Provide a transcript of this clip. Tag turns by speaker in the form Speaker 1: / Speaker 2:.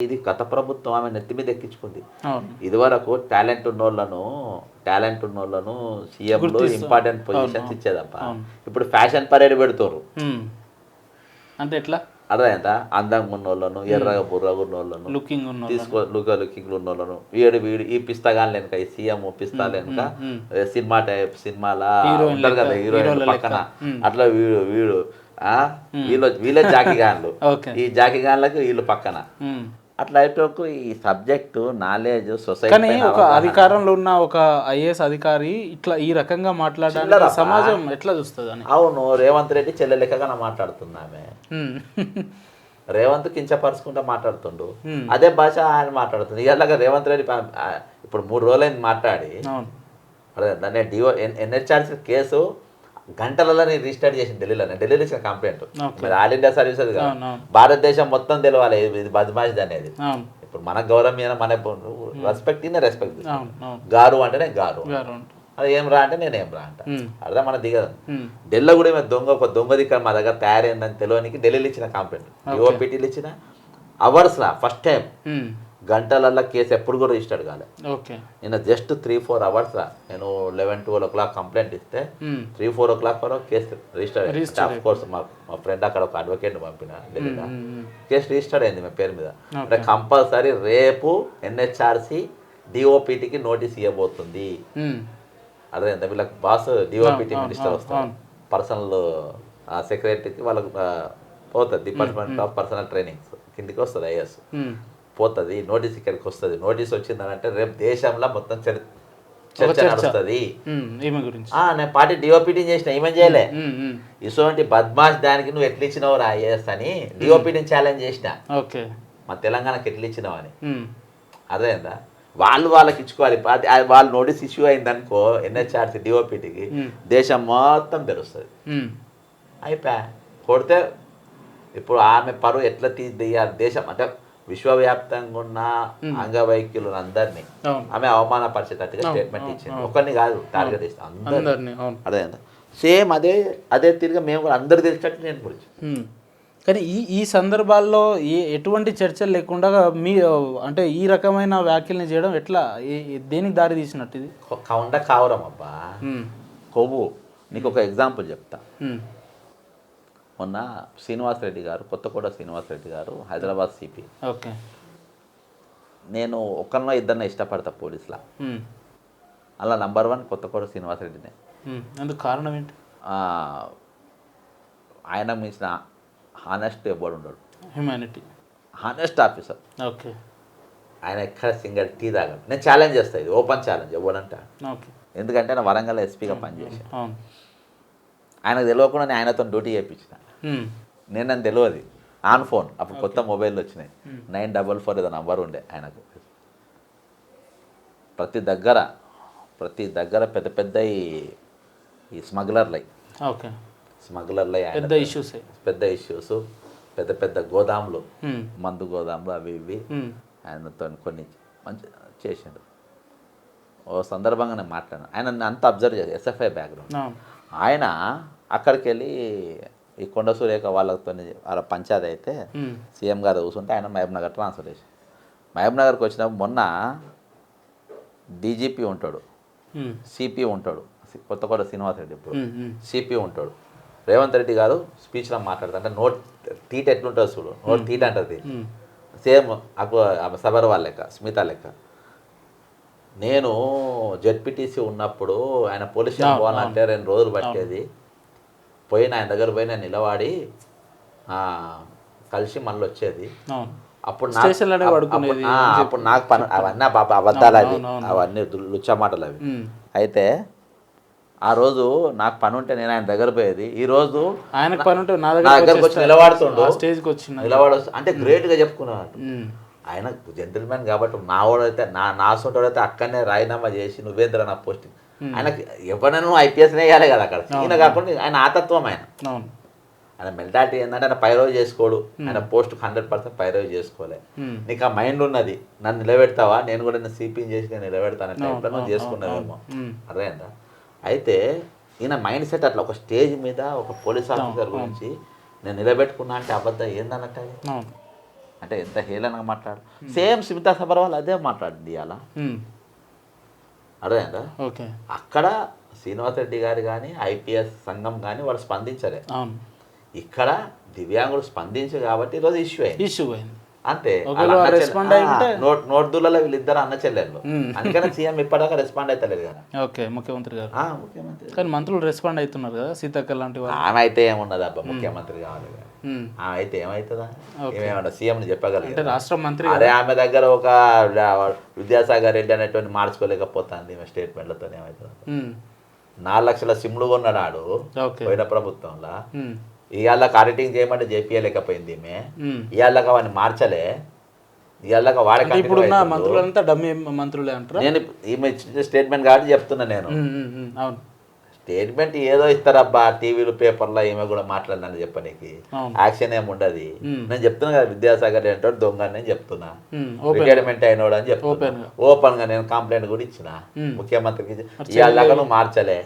Speaker 1: ఇది గత ప్రభుత్వం ఆమె నెత్తి మీద ఎక్కించుకుంది. ఇదివరకు టాలెంట్ ఉన్నోళ్ళను సీఎంలు ఇంపార్టెంట్ పొజిషన్స్ ఇచ్చేదప్ప. ఇప్పుడు ఫ్యాషన్ పరేడ్ పెడుతున్నారు.
Speaker 2: అంటే ఎట్లా
Speaker 1: అర్థమైందా? అందంగా ఉన్నోళ్ళను, ఎర్రగా బుర్రగా ఉన్నోళ్ళను, లుకింగ్ ఉన్నోళ్ళను వీడు ఈ పిస్తగాని వెనుక, ఈ సీఎం పిస్తాల వెనుక సినిమా టైప్ సినిమాలా ఉంటారు కదా హీరోయిన్ పక్కన, అట్లా వీడు వీళ్ళ జాకిగాన్లు, ఈ జాకిగాన్లకు వీళ్ళు పక్కన. అట్లా అయితే ఈ సబ్జెక్టు నాలెడ్జ్ సొసైటీ.
Speaker 2: కానీ ఒక అధికారంలో ఉన్న ఒక ఐఏఎస్ అధికారి ఇట్లా ఈ రకంగా మాట్లాడాలి, సమాజం ఎట్లా చూస్తుంది అని.
Speaker 1: అవును, రేవంత్ రెడ్డి చెల్లె లెక్కగా మాట్లాడుతుంది ఆమె. రేవంత్ కించపరుచుకుంటా మాట్లాడుతుండు, అదే భాష ఆయన మాట్లాడుతుంది. ఇలాగా రేవంత్ రెడ్డి ఇప్పుడు 3 రోజులైంది మాట్లాడి, అదే దాన్ని ఎన్హెచ్ఆర్సీ కేసు గంటలలో రిజిస్టర్ చేసింది ఢిల్లీలో ఇచ్చిన కంప్లైంట్. ఆల్ ఇండియా సర్వీసెస్ కాదు, భారతదేశం మొత్తం తెలవాలి ఇది బద్మాష్ అనేది. ఇప్పుడు మన గౌరవం మన రెస్పెక్ట్ రెస్పెక్ట్ గారు అంటే నేను గారు, అది ఏం రా అంటే నేను ఏం రా అంట. అర్థం మన దిగదు. ఢిల్లీ కూడా ఒక దొంగ దిక్క మా దగ్గర తయారైందని తెలియనికి ఢిల్లీలో ఇచ్చిన కంప్లైంట్, యూఓపీటీలు ఇచ్చిన అవర్స్ లా ఫస్ట్ టైం గంటలల్లో కేసు ఎప్పుడు కూడా రిజిస్టర్ కాలే. నేను జస్ట్ 3-4 అవర్స్ రా, నేను 11-12 o'clock కంప్లైంట్ ఇస్తే 3-4 o'clock వరకు కేసు రిజిస్టర్. ఆఫ్ కోర్స్ మా ఫ్రెండ్ అక్కడ ఒక అడ్వకేట్ పంపిన ఢిల్లీలో, కేసు రిజిస్టర్ అయింది మా పేరు మీద. అంటే కంపల్సరీ రేపు ఎన్హెచ్ఆర్సీ డిఓపిటికి నోటీస్ ఇవ్వబోతుంది. అదే వీళ్ళకి బాస్ డిఓపిటి మినిస్టర్ వస్తారు, పర్సనల్ సెక్రటరీకి వాళ్ళకు పోతుంది, డిపార్ట్మెంట్ ఆఫ్ పర్సనల్ ట్రైనింగ్స్ కిందికి వస్తుంది ఐఎస్ పోతుంది. నోటీస్ ఇక్కడికి వస్తుంది. నోటీస్ వచ్చిందనంటే రేపు దేశంలో మొత్తం చర్చ నడుస్తుంది. నేను పార్టీ డిఓపిటీ చేసిన, ఏమేం చేయలే. ఇటువంటి బద్మాష్ దానికి నువ్వు ఎట్లా ఇచ్చినావు రా ఐఏఎస్ అని డిఓపిటీని ఛాలెంజ్ చేసిన, మా తెలంగాణకి ఎట్లా ఇచ్చినావు అని. అదేందా వాళ్ళకి ఇచ్చుకోవాలి. వాళ్ళు నోటీస్ ఇష్యూ అయిందనుకో ఎన్హెచ్ఆర్సీ డిఓపిటీకి, దేశం మొత్తం తెలుస్తుంది. అయిపోయా కొడితే ఇప్పుడు ఆమె పరువు ఎట్లా తీయాలి దేశం అంటే విశ్వవ్యాప్తంగా ఉన్న అంగవైకల్యులు అందరినీ ఆమె అవమానపరిచేటట్టుగా స్టేట్మెంట్ ఇచ్చింది. ఒకరిని కాదు టార్గెట్ ఇస్తాం అందరినీ. అదే సేమ్ అదే తిరిగి మేము కూడా అందరు తెలిసినట్టు నేను గురించి.
Speaker 2: కానీ ఈ సందర్భాల్లో ఎటువంటి చర్చలు లేకుండా మీ అంటే ఈ రకమైన వ్యాఖ్యల్ని చేయడం ఎట్లా, దేనికి దారి తీసినట్టు? ఇది
Speaker 1: కావరం అబ్బా కొవ్వు. నీకు ఒక ఎగ్జాంపుల్ చెప్తా. మొన్న శ్రీనివాసరెడ్డి గారు, కొత్తకోట శ్రీనివాసరెడ్డి గారు హైదరాబాద్ సిపి. నేను ఒకరినో ఇద్దరిని ఇష్టపడతా పోలీసులా, అలా నంబర్ 1 కొత్తకోట శ్రీనివాసరెడ్డినే.
Speaker 2: అందుకు కారణం ఏంటి?
Speaker 1: ఆయన మించిన హానెస్ట్ ఎవడు ఉండడు,
Speaker 2: హ్యూమానిటీ,
Speaker 1: హానెస్ట్ ఆఫీసర్.
Speaker 2: ఓకే,
Speaker 1: ఆయన ఎక్కడ సింగల్ టీ తాగడు. నేను ఛాలెంజ్ చేస్తాను, ఇది ఓపెన్ ఛాలెంజ్ ఎవడంటే. ఎందుకంటే నేను వరంగల్ ఎస్పీగా పనిచేసాను. ఆయనకు తెలియకుండా నేను ఆయనతో డ్యూటీ చేయించిన. నేను నన్ను తెలియదు ఆన్ ఫోన్, అప్పుడు కొత్త మొబైల్ వచ్చినాయి, 944 ఏదో నంబర్ ఉండే ఆయనకు. ప్రతి దగ్గర పెద్ద పెద్ద ఈ స్మగ్లర్లై
Speaker 2: పెద్ద ఇష్యూస్,
Speaker 1: పెద్ద పెద్ద గోదాములు, మందు గోదాములు అవి ఇవి ఆయనతో కొన్ని మంచి చేసిండు. ఓ సందర్భంగా నేను మాట్లాడాను, ఆయన అంతా అబ్జర్వ్ చేసి ఎస్ఎఫ్ఐ బ్యాక్గ్రౌండ్. ఆయన అక్కడికి వెళ్ళి ఈ కొండ సురేఖ వాళ్ళతో వాళ్ళ పంచాయతీ అయితే సీఎం గారు కూర్చుంటే ఆయన మహబూబ్నగర్ ట్రాన్స్ఫర్ చేసి మహబూబ్నగర్కి వచ్చినప్పుడు మొన్న డీజీపీ ఉంటాడు, సిపి ఉంటాడు, కొత్తకోట శ్రీనివాసరెడ్డి ఇప్పుడు సిపి ఉంటాడు. రేవంత్ రెడ్డి గారు స్పీచ్లో మాట్లాడతారు, అంటే నోట్ తీట ఎట్లుంటుంది చూడు, నోట్ తీట అంటది సేమ్ సబర్వాల్ లెక్క, స్మిత లెక్క. నేను జెడ్పీటీసీ ఉన్నప్పుడు ఆయన పోలీస్ స్టేషన్ పోవాలంటే 2 రోజులు పట్టేది. ఆయన దగ్గర పోయి నేను నిలబడి కలిసి మళ్ళీ వచ్చేది. అప్పుడు నాకు పని అవన్నీ అబద్ధాలు, అవన్నీ లుచ్చ మాటలు అవి. అయితే ఆ రోజు నాకు పని ఉంటే నేను ఆయన దగ్గర పోయేది. ఈ రోజు
Speaker 2: ఆయనకు పని ఉంటే నా
Speaker 1: దగ్గరకు వచ్చి నిలబడుతుండు,
Speaker 2: స్టేజ్కి వచ్చి
Speaker 1: అంటే గ్రేట్గా చెప్పుకున్నాడు. ఆయన జెంటిల్మెన్ కాబట్టి నా వాడైతే నా సొంటోడైతే అక్కడనే రాజీనామా చేసి నువ్వేంద్ర నా పోస్టింగ్. ఆయనకి ఎవరైనా ఐపీఎస్ వేయాలి కదా అక్కడ, ఈయన కాకుండా ఆయన ఆతత్వం. ఆయన మెంటాలిటీ ఏంటంటే ఆయన పైరవి చేసుకోడు, ఆయన పోస్ట్ 100% పైరవి చేసుకోలే. నీకు ఆ మైండ్ ఉన్నది, నన్ను నిలబెడతావా, నేను కూడా నేను సిపిని చేసి నిలబెడతాను టైంలో నువ్వు చేసుకున్నావేమో, అర్థమైందా? అయితే ఈయన మైండ్ సెట్ అట్లా. ఒక స్టేజ్ మీద ఒక పోలీస్ ఆఫీసర్ గురించి నేను నిలబెట్టుకున్నా అంటే అబద్ధం ఏందన్నట్టు. అంటే ఎంత హేళనగా మాట్లాడు. సేమ్ స్మితా సబర్వాల్ అదే మాట్లాడింది ఇవాళ. అర్థమైందా?
Speaker 2: ఓకే.
Speaker 1: అక్కడ శ్రీనివాస్ రెడ్డి గారు కానీ ఐపీఎస్ సంఘం కానీ వాళ్ళు స్పందించలే.
Speaker 2: అవును.
Speaker 1: ఇక్కడ దివ్యాంగులు స్పందించు కాబట్టి ఈరోజు ఇష్యూ అయింది అంతే. నోట్ దుల్లలో వీళ్ళిద్దరు అన్న చెల్లెళ్ళు, అందుకని సీఎం ఇప్పటిదాకా రెస్పాండ్ అవుతలేదు కదా.
Speaker 2: ఓకే, ముఖ్యమంత్రి గారు.
Speaker 1: ముఖ్యమంత్రి
Speaker 2: కానీ మంత్రులు రెస్పాండ్ అవుతున్నారు కదా, సీతక్క లాంటి వాళ్ళు.
Speaker 1: ఆమె అయితే ఏమున్నది అబ్బా, ముఖ్యమంత్రి కావాలి. ఆమె అయితే ఏమవుతుందా, ఏమేమన్నా సీఎం చెప్పగలిగే
Speaker 2: రాష్ట్ర మంత్రి.
Speaker 1: అదే ఆమె దగ్గర ఒక విద్యాసాగర్ రెడ్డి అనేటువంటి మార్చుకోలేకపోతుంది ఈమె స్టేట్మెంట్లతో. ఏమవుతుంది? 4 లక్షల సిమ్లు కొన్నాడు ఆడు పోయిన ప్రభుత్వంలో. ఇవాళకి ఆడిటింగ్ చేయమంటే చేపియలేకపోయింది ఈమె. ఇవాళకి అవన్నీ మార్చలే. ఇవాళకి వాడే
Speaker 2: ఇప్పుడున్న మంత్రులంతా డమ్మీ మంత్రులే అంటారు.
Speaker 1: నేను ఈమె స్టేట్మెంట్ కాబట్టి చెప్తున్నా నేను.
Speaker 2: అవును,
Speaker 1: స్టేట్మెంట్ ఏదో ఇస్తారబ్బా టీవీలు పేపర్లో, ఈమె కూడా మాట్లాడినాను చెప్పనీకి యాక్షన్ ఏమి ఉండదు. నేను చెప్తున్నా కదా విద్యాసాగర్ ఏంటో దొంగ అని నేను చెప్తున్నా, రిటైర్మెంట్ అయినోడు అని చెప్తున్నా. ఓపెన్ గా నేను కంప్లైంట్ కూడా ఇచ్చిన ముఖ్యమంత్రికి. ఇవాళ నువ్వు మార్చలే,